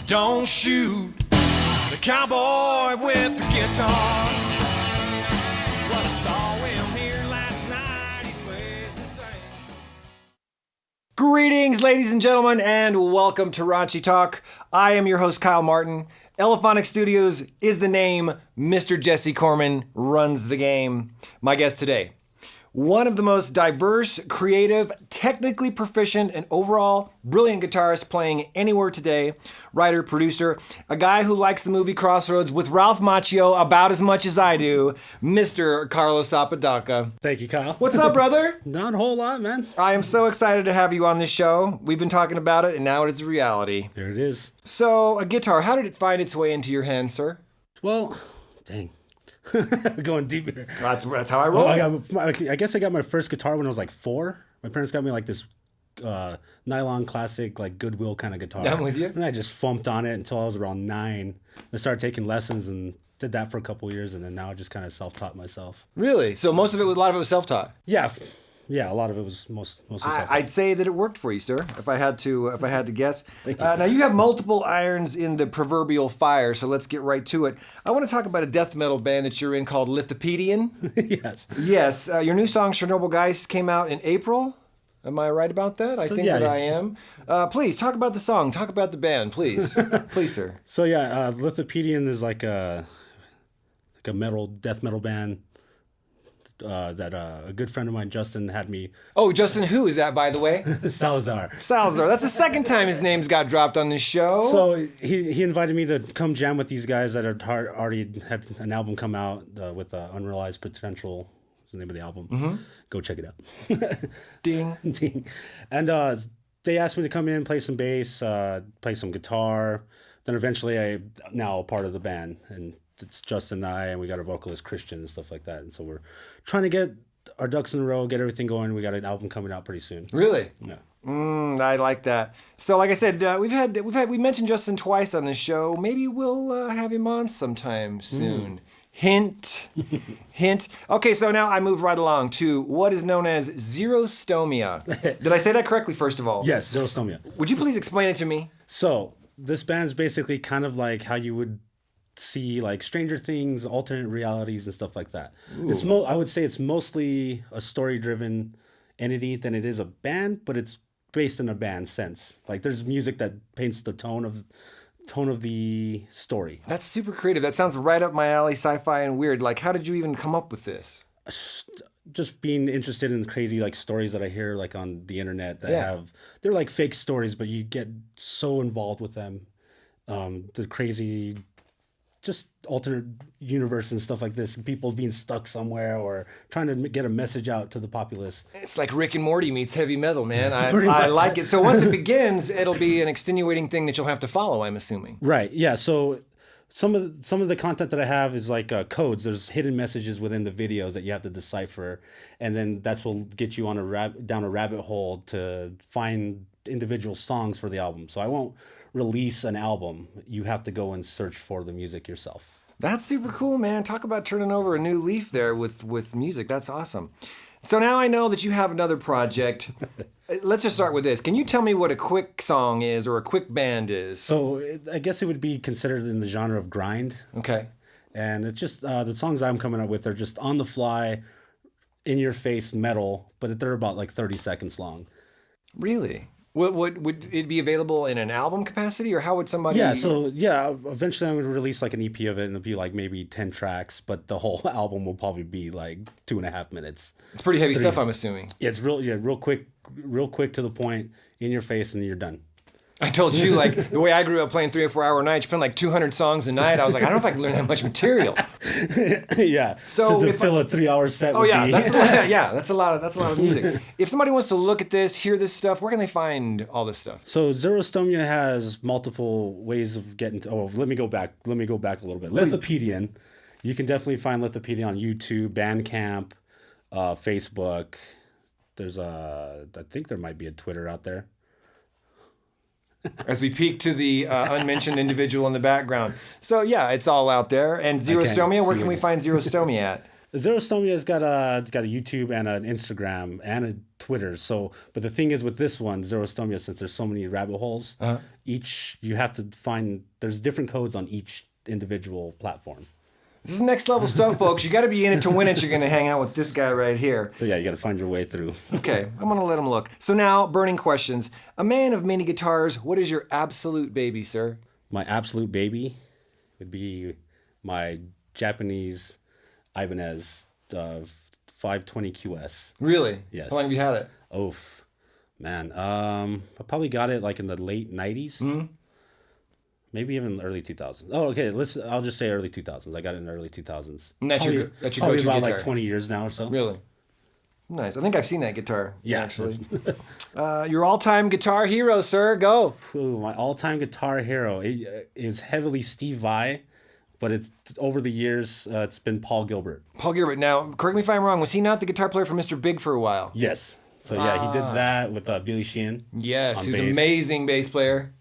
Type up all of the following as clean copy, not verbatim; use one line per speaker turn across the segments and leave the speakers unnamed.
Don't shoot the cowboy with the guitar. Well, I saw him here last night. He plays and sings.
Greetings, ladies and gentlemen, and welcome to Raunchy Talk. I am your host, Kyle Martin. Elephonic Studios is the name. Mr. Jesse Corman runs the game. My guest today, one of the most diverse, creative, technically proficient, and overall brilliant guitarist playing anywhere today. Writer, producer, a guy who likes the movie Crossroads with Ralph Macchio about as much as I do, Mr. Carlos Apodaca.
Thank you, Kyle.
What's up, brother?
Not a whole lot, man.
I am so excited to have you on this show. We've been talking about it, and now it is a reality.
There it is.
So, a guitar, how did it find its way into your hand, sir?
Well, dang. Going deep here.
That's how I roll.
I guess I got my first guitar when I was like 4. My parents got me like this nylon classic, like Goodwill kind of guitar.
I'm with you.
And I just thumped on it until I was around 9. I started taking lessons and did that for a couple of years, and then now I just kind of self-taught myself.
Really? So a lot of it was self-taught?
Yeah, a lot of it was mostly self-taught.
I'd say that it worked for you, sir, if I had to guess. Now, you have multiple irons in the proverbial fire, so let's get right to it. I want to talk about a death metal band that you're in called Lithopedian.
Yes.
Yes. Your new song, Chernobyl Geist, came out in April. Am I right about that? I think I am. Please, talk about the song. Talk about the band, please. Please, sir.
So, yeah, Lithopedian is like a death metal band. That a good friend of mine, Justin, had me.
Oh, Justin, who is that, by the way?
Salazar.
That's the second time his name's got dropped on this show.
So he invited me to come jam with these guys that already had an album come out with Unrealized Potential. Is the name of the album. Mm-hmm. Go check it out.
Ding.
Ding. And they asked me to come in, play some bass, play some guitar. Then eventually I'm now a part of the band. And it's Justin and I, and we got our vocalist Christian and stuff like that. And so we're trying to get our ducks in a row, get everything going. We got an album coming out pretty soon.
Really?
Yeah.
I like that. So, like I said, we mentioned Justin twice on this show. Maybe we'll have him on sometime soon. Hint, hint. Okay, so now I move right along to what is known as xerostomia. Did I say that correctly? First of all,
Yes, xerostomia.
Would you please explain it to me?
So this band's basically kind of like how you would see like Stranger Things, alternate realities, and stuff like that. I would say it's mostly a story-driven entity than it is a band, but it's based in a band sense. Like there's music that paints the tone of the story.
That's super creative. That sounds right up my alley, sci-fi and weird. Like, how did you even come up with this?
Just being interested in crazy like stories that I hear like on the internet that they're like fake stories, but you get so involved with them. The crazy, just alternate universe and stuff like this. People being stuck somewhere or trying to get a message out to the populace.
It's like Rick and Morty meets heavy metal, man.
I
like it. So once it begins, it'll be an extenuating thing that you'll have to follow, I'm assuming.
Right. Yeah. So some of the content that I have is like codes. There's hidden messages within the videos that you have to decipher, and then that's what will get you on down a rabbit hole to find individual songs for the album. So I won't release an album. You have to go and search for the music yourself.
That's super cool, man. Talk about turning over a new leaf there with music. That's awesome. So now I know that you have another project. Let's just start with this. Can you tell me what a quick song is or a quick band is?
So I guess it would be considered in the genre of grind.
Okay.
And it's just the songs I'm coming up with are just on the fly, in your face metal, but they're about like 30 seconds long.
Really? Would it be available in an album capacity, or how would somebody?
Yeah, so eventually I'm going to release like an EP of it, and it'll be like maybe 10 tracks, but the whole album will probably be like 2.5 minutes.
It's pretty heavy stuff, I'm assuming.
Yeah, it's real quick to the point, in your face, and then you're done.
I told you, like, the way I grew up playing 3 or 4 hour nights, playing like 200 songs a night, I was like, I don't know if I can learn that much material.
Yeah.
So
to fill a 3-hour set.
Oh yeah, that's a lot. Yeah, that's a lot of music. If somebody wants to look at this, hear this stuff, where can they find all this stuff?
So Xerostomia has multiple ways of getting to. Oh, let me go back a little bit. Lithopedian. You can definitely find Lithopedian on YouTube, Bandcamp, Facebook. There's I think there might be a Twitter out there.
As we peek to the unmentioned individual in the background. So yeah, it's all out there. And Xerostomia, where can we find Xerostomia at?
Xerostomia has got a YouTube and an Instagram and a Twitter. So, but the thing is with this one, Xerostomia, since there's so many rabbit holes, each you have to find. There's different codes on each individual platform.
This is next level stuff, folks. You got to be in it to win it. You're going to hang out with this guy right here.
So yeah, you got to find your way through.
Okay, I'm going to let him look. So now, burning questions. A man of many guitars, what is your absolute baby, sir?
My absolute baby would be my Japanese Ibanez 520 QS.
Really?
Yes.
How long have you had it?
Oof, man. I probably got it like in the late 90s. Maybe even early 2000s. Oh, okay. I'll just say early 2000s. I got it in the early 2000s.
And that's your go-to
about
guitar?
like 20 years now or so.
Really? Nice. I think I've seen that guitar.
Yeah,
actually. Your all-time guitar hero, sir. Go.
Ooh, my all-time guitar hero is heavily Steve Vai, but it's over the years it's been Paul Gilbert.
Paul Gilbert. Now, correct me if I'm wrong. Was he not the guitar player for Mr. Big for a while?
Yes. So yeah, he did that with Billy Sheehan.
Yes, he was an
bass.
amazing bass player.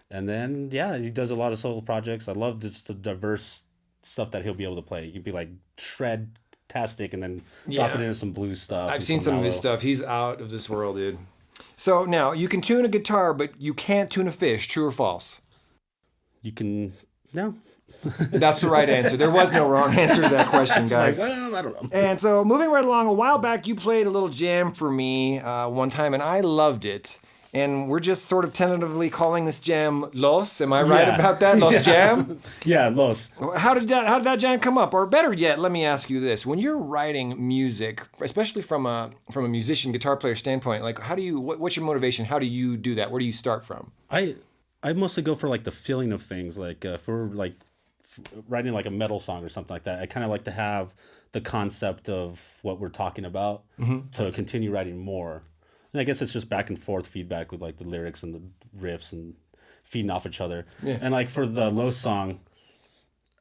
And then yeah, he does a lot of solo projects. I love just the diverse stuff that he'll be able to play. He can be like shred-tastic and then drop it into some blues stuff.
I've seen some of his stuff. He's out of this world, dude. So now, you can tune a guitar, but you can't tune a fish. True or false?
You can no.
That's the right answer. There was no wrong answer to that question, guys.
Like, I don't know.
And so, moving right along, a while back, you played a little jam for me one time, and I loved it. And we're just sort of tentatively calling this jam Los. Am I right about that? Los Jam?
Yeah, Los.
How did that jam come up? Or better yet, let me ask you this. When you're writing music, especially from a musician, guitar player standpoint, like what's your motivation? How do you do that? Where do you start from?
I mostly go for like the feeling of things. Like for like writing like a metal song or something like that, I kind of like to have the concept of what we're talking about to continue writing more. And I guess it's just back and forth feedback with like the lyrics and the riffs and feeding off each other. Yeah. And like for the Low song,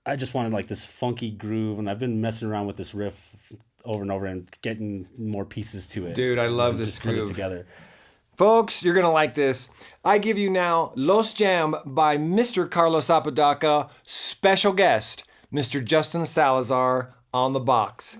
I just wanted like this funky groove, and I've been messing around with this riff over and over and getting more pieces to it.
Dude, I love this
just put it
groove.
together.
Folks, you're going to like this. I give you now Los Jam by Mr. Carlos Apodaca, special guest, Mr. Justin Salazar on the box.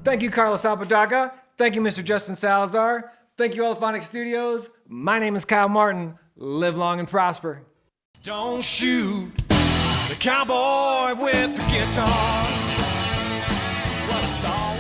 Thank you, Carlos Apodaca. Thank you, Mr. Justin Salazar. Thank you, Elephonic Studios. My name is Kyle Martin. Live long and prosper.
Don't shoot the cowboy with the guitar. What a song.